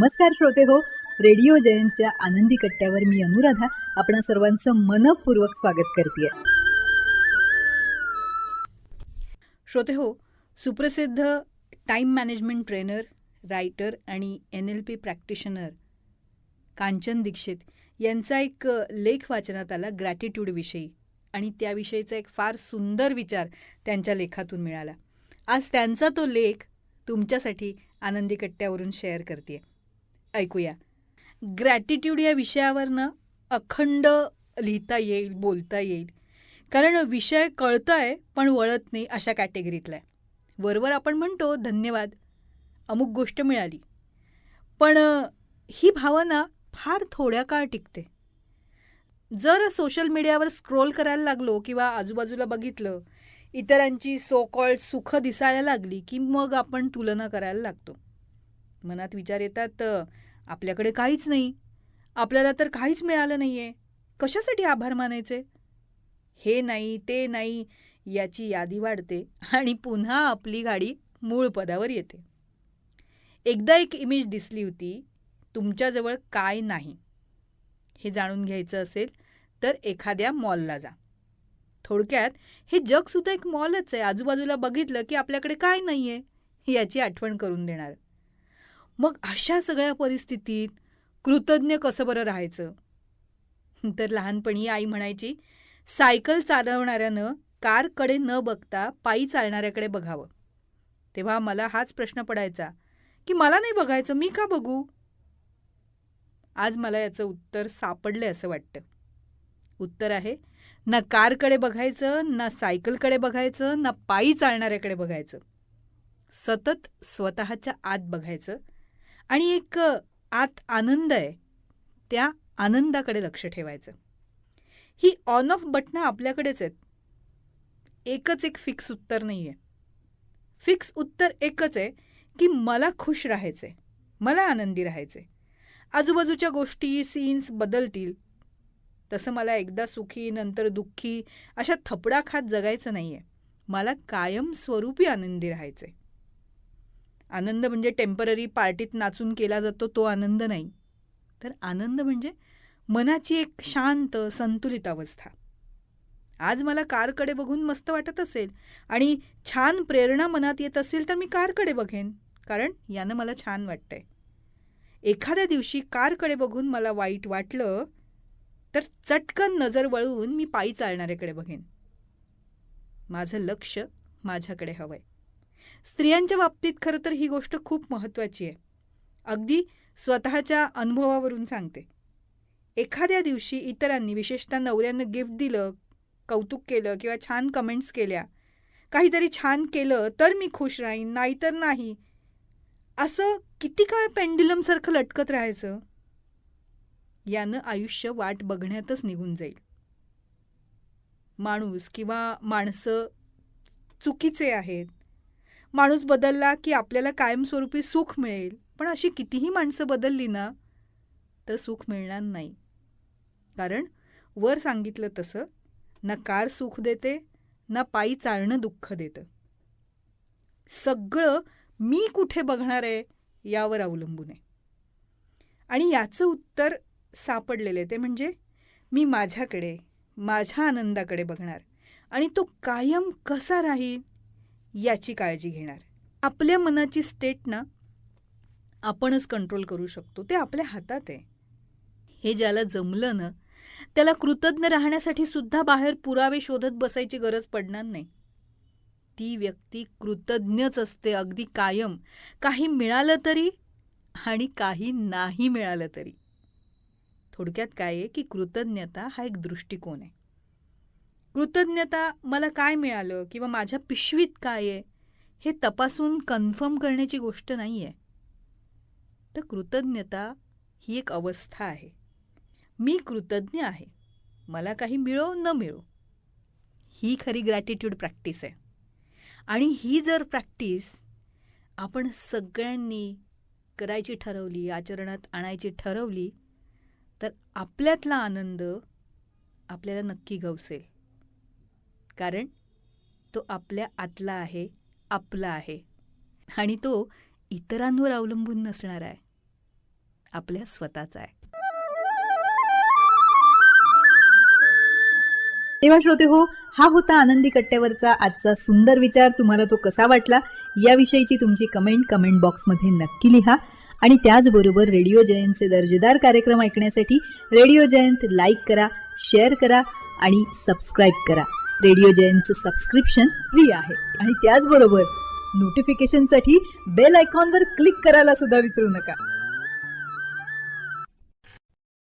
नमस्कार श्रोते हो, रेडिओ जयंतच्या आनंदी कट्ट्यावर मी अनुराधा आपणा सर्वांचं मनपूर्वक स्वागत करते. श्रोते हो, सुप्रसिद्ध टाईम मॅनेजमेंट ट्रेनर, रायटर आणि NLP प्रॅक्टिशनर कांचन दीक्षित यांचा एक लेख वाचनात आला ग्रॅटिट्यूडविषयी, आणि त्याविषयीचा एक फार सुंदर विचार त्यांच्या लेखातून मिळाला. आज त्यांचा तो लेख तुमच्यासाठी आनंदी कट्ट्यावरून शेअर करते. ऐकूया. ग्रॅटिट्यूड या विषयावरनं अखंड लिहिता येईल, बोलता येईल, कारण विषय कळतंय पण वळत नाही अशा कॅटेगरीतला आहे. वरवर आपण म्हणतो धन्यवाद, अमुक गोष्ट मिळाली, पण ही भावना फार थोड्या काळ टिकते. जर सोशल मीडियावर स्क्रोल करायला लागलो किंवा आजूबाजूला बघितलं, इतरांची सो कॉल्ड सुख दिसायला लागली की मग आपण तुलना करायला लागतो. मनात विचार येतात, आपल्याकडे काहीच नाही, आपल्याला तर काहीच मिळालं नाही आहे, कशासाठी आभार मानायचे, हे नाही ते नाही याची यादी वाढते आणि पुन्हा आपली गाडी मूळ पदावर येते. एकदा एक इमेज दिसली होती, तुमच्याजवळ काय नाही हे जाणून घ्यायचं असेल तर एखाद्या मॉलला जा. थोडक्यात हे जगसुद्धा एक मॉलच आहे. आजूबाजूला बघितलं की आपल्याकडे काय नाही आहे याची आठवण करून देणार. मग अशा सगळ्या परिस्थितीत कृतज्ञ कसं बरं राहायचं? तर लहानपणी आई म्हणायची, सायकल चालवणाऱ्यानं कारकडे न बघता पायी चालणाऱ्याकडे बघावं. तेव्हा मला हाच प्रश्न पडायचा की मला नाही बघायचं, मी का बघू? आज मला याचं उत्तर सापडले असं वाटतं. उत्तर आहे, ना कारकडे बघायचं, ना सायकलकडे बघायचं, ना पायी चालणाऱ्याकडे बघायचं. सतत स्वतःच्या आत बघायचं आणि एक आत आनंद आहे, त्या आनंदाकडे लक्ष ठेवायचं. ही ऑन ऑफ बटणं आपल्याकडेच आहेत. एकच एक फिक्स उत्तर नाही आहे. फिक्स उत्तर एकच आहे की मला खुश राहायचं आहे, मला आनंदी राहायचं आहे. आजूबाजूच्या गोष्टी, सीन्स बदलतील, तसं मला एकदा सुखी नंतर दुःखी अशा थपडा खात जगायचं नाही आहे. मला कायमस्वरूपी आनंदी राहायचं आहे. आनंद म्हणजे टेम्पररी पार्टीत नाचून केला जातो तो आनंद नाही, तर आनंद म्हणजे मनाची एक शांत संतुलित अवस्था. आज मला कारकडे बघून मस्त वाटत असेल आणि छान प्रेरणा मनात येत असेल तर मी कारकडे बघेन, कारण यानं मला छान वाटतंय. एखाद्या दिवशी कारकडे बघून मला वाईट वाटलं तर चटकन नजर वळवून मी पायी चालणाऱ्याकडे बघेन. माझं लक्ष माझ्याकडे हवंय. स्त्रियांच्या बाबतीत खरं तर ही गोष्ट खूप महत्त्वाची आहे. अगदी स्वतःच्या अनुभवावरून सांगते. एखाद्या दिवशी इतरांनी, विशेषतः नवऱ्यानं गिफ्ट दिलं, कौतुक केलं किंवा छान कमेंट्स केल्या, काहीतरी छान केलं तर मी खुश राहीन, नाहीतर नाही, असं किती काळ पेंड्युलमसारखं लटकत राहायचं? यानं आयुष्य वाट बघण्यातच निघून जाईल. माणूस किंवा माणसं चुकीचे आहेत. माणूस बदलला की आपल्याला कायमस्वरूपी सुख मिळेल, पण अशी कितीही माणसं बदलली ना तर सुख मिळणार नाही. कारण वर सांगितलं तसं, ना कार सुख देते, ना पायी चालणं दुःख देतं. सगळं मी कुठे बघणार आहे यावर अवलंबून आहे. आणि याचं उत्तर सापडलेलं आहे, ते म्हणजे मी माझ्याकडे, माझ्या आनंदाकडे बघणार आणि तो कायम कसा राहील याची काळजी घेणार. आपल्या मनाची स्टेट ना आपणच कंट्रोल करू शकतो, ते आपल्या हातात आहे. हे ज्याला जमलं ना त्याला कृतज्ञ राहण्यासाठी सुद्धा बाहेर पुरावे शोधत बसायची गरज पडणार नाही. ती व्यक्ती कृतज्ञच असते अगदी कायम, काही मिळालं तरी आणि काही नाही मिळालं तरी. थोडक्यात काय आहे की कृतज्ञता हा एक दृष्टिकोन आहे. कृतज्ञता मला काय मिळालं किंवा माझ्या पिशवीत काय आहे हे तपासून कन्फर्म करण्याची गोष्ट नाही आहे. तर कृतज्ञता ही एक अवस्था आहे. मी कृतज्ञ आहे, मला काही मिळो न मिळो, ही खरी ग्रॅटिट्यूड प्रॅक्टिस आहे. आणि ही जर प्रॅक्टिस आपण सगळ्यांनी करायची ठरवली, आचरणात आणायची ठरवली, तर आपल्यातला आनंद आपल्याला नक्की गवसेल. कारण तो आपल्या आतला आहे, आपला आहे आणि तो इतरांवर अवलंबून नसणार आहे. आपल्या स्वतःचा आहे. तेव्हा श्रोते हो, हा होता आनंदी कट्ट्यावरचा आजचा सुंदर विचार. तुम्हाला तो कसा वाटला याविषयीची तुमची कमेंट बॉक्समध्ये नक्की लिहा. आणि त्याचबरोबर रेडिओ जयंतचे दर्जेदार कार्यक्रम ऐकण्यासाठी रेडिओ जयंत लाईक करा, शेअर करा आणि सबस्क्राईब करा. रेडिओ जयंतचं सबस्क्रिप्शन फ्री आहे. आणि त्याचबरोबर नोटिफिकेशनसाठी बेल आयकॉनवर क्लिक करायला सुद्धा विसरू नका.